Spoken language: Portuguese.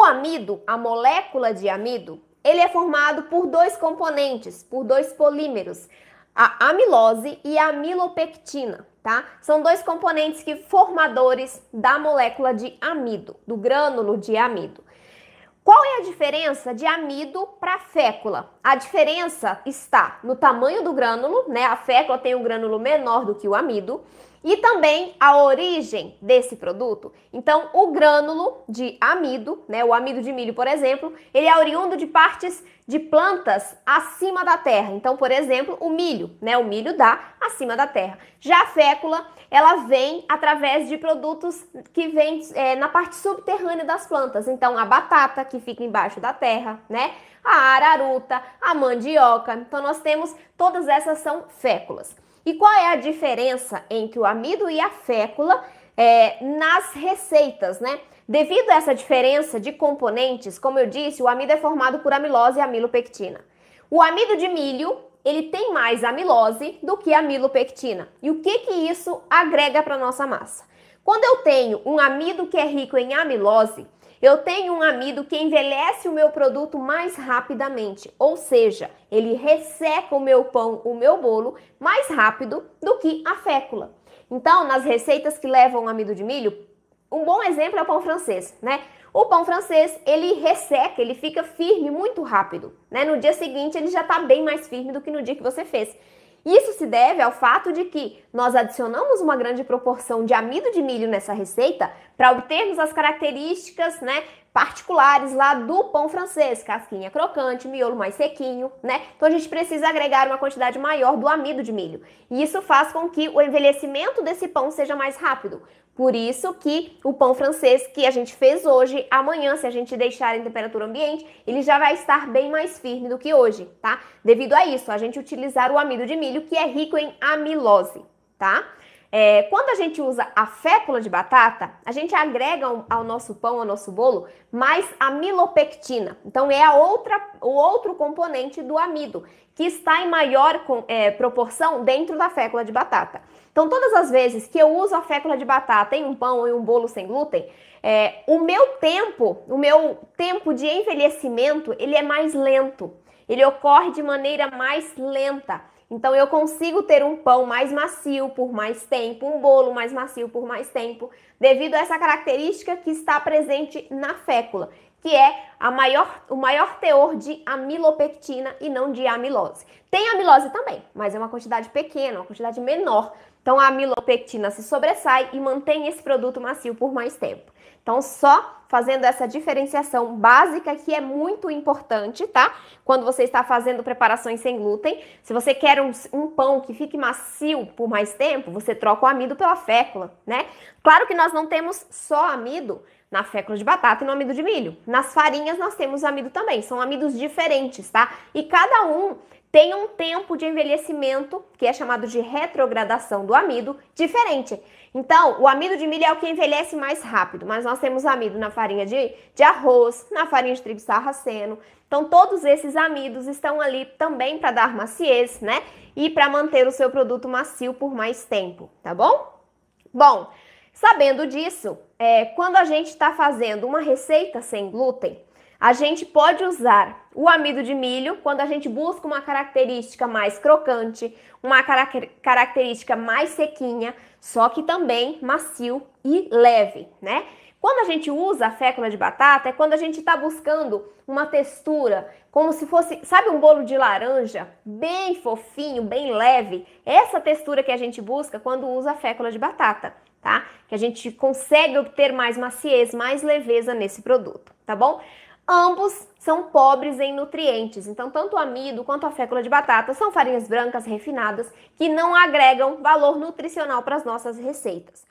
amido, a molécula de amido, ele é formado por dois componentes, por dois polímeros, a amilose e a amilopectina, tá? São dois componentes formadores da molécula de amido, do grânulo de amido. Qual é a diferença de amido para fécula? A diferença está no tamanho do grânulo, né? A fécula tem um grânulo menor do que o amido, e também a origem desse produto. Então, o grânulo de amido, né? O amido de milho, por exemplo, ele é oriundo de partes de plantas acima da terra. Então, por exemplo, o milho, né? O milho dá acima da terra. Já a fécula, ela vem através de produtos que vêm na parte subterrânea das plantas. Então, a batata, que fica embaixo da terra, né? A araruta, a mandioca. Então, nós temos, todas essas são féculas. E qual é a diferença entre o amido e a fécula nas receitas, né? Devido a essa diferença de componentes, como eu disse, o amido é formado por amilose e amilopectina. O amido de milho, ele tem mais amilose do que amilopectina. E o que isso agrega para a nossa massa? Quando eu tenho um amido que é rico em amilose, eu tenho um amido que envelhece o meu produto mais rapidamente, ou seja, ele resseca o meu pão, o meu bolo, mais rápido do que a fécula. Então, nas receitas que levam amido de milho, um bom exemplo é o pão francês, né? O pão francês, ele resseca, ele fica firme muito rápido, né? No dia seguinte, ele já está bem mais firme do que no dia que você fez. Isso se deve ao fato de que nós adicionamos uma grande proporção de amido de milho nessa receita para obtermos as características, né, particulares lá do pão francês, casquinha crocante, miolo mais sequinho, né? Então a gente precisa agregar uma quantidade maior do amido de milho. E isso faz com que o envelhecimento desse pão seja mais rápido. Por isso que o pão francês que a gente fez hoje, amanhã, se a gente deixar em temperatura ambiente, ele já vai estar bem mais firme do que hoje, tá? Devido a isso, a gente utilizar o amido de milho, que é rico em amilose, tá? Quando a gente usa a fécula de batata, a gente agrega ao nosso pão, ao nosso bolo, mais amilopectina. Então, é o outro componente do amido, que está em maior proporção dentro da fécula de batata. Então, todas as vezes que eu uso a fécula de batata em um pão ou em um bolo sem glúten, o meu tempo de envelhecimento, ele é mais lento. Ele ocorre de maneira mais lenta. Então, eu consigo ter um pão mais macio por mais tempo, um bolo mais macio por mais tempo, devido a essa característica que está presente na fécula, que é o maior teor de amilopectina e não de amilose. Tem amilose também, mas é uma quantidade pequena, uma quantidade menor. Então, a amilopectina se sobressai e mantém esse produto macio por mais tempo. Então, só fazendo essa diferenciação básica que é muito importante, tá? Quando você está fazendo preparações sem glúten, se você quer um pão que fique macio por mais tempo, você troca o amido pela fécula, né? Claro que nós não temos só amido na fécula de batata e no amido de milho. Nas farinhas nós temos amido também, são amidos diferentes, tá? E cada um tem um tempo de envelhecimento, que é chamado de retrogradação do amido, diferente. Então, o amido de milho é o que envelhece mais rápido, mas nós temos amido na farinha de arroz, na farinha de trigo sarraceno. Então, todos esses amidos estão ali também para dar maciez, né? E para manter o seu produto macio por mais tempo, tá bom? Bom, sabendo disso, quando a gente está fazendo uma receita sem glúten, a gente pode usar o amido de milho quando a gente busca uma característica mais crocante, uma característica mais sequinha, só que também macio e leve, né? Quando a gente usa a fécula de batata, é quando a gente está buscando uma textura como se fosse, sabe, um bolo de laranja, bem fofinho, bem leve. Essa textura que a gente busca quando usa a fécula de batata, tá? Que a gente consegue obter mais maciez, mais leveza nesse produto, tá bom? Ambos são pobres em nutrientes, então tanto o amido quanto a fécula de batata são farinhas brancas refinadas que não agregam valor nutricional para as nossas receitas.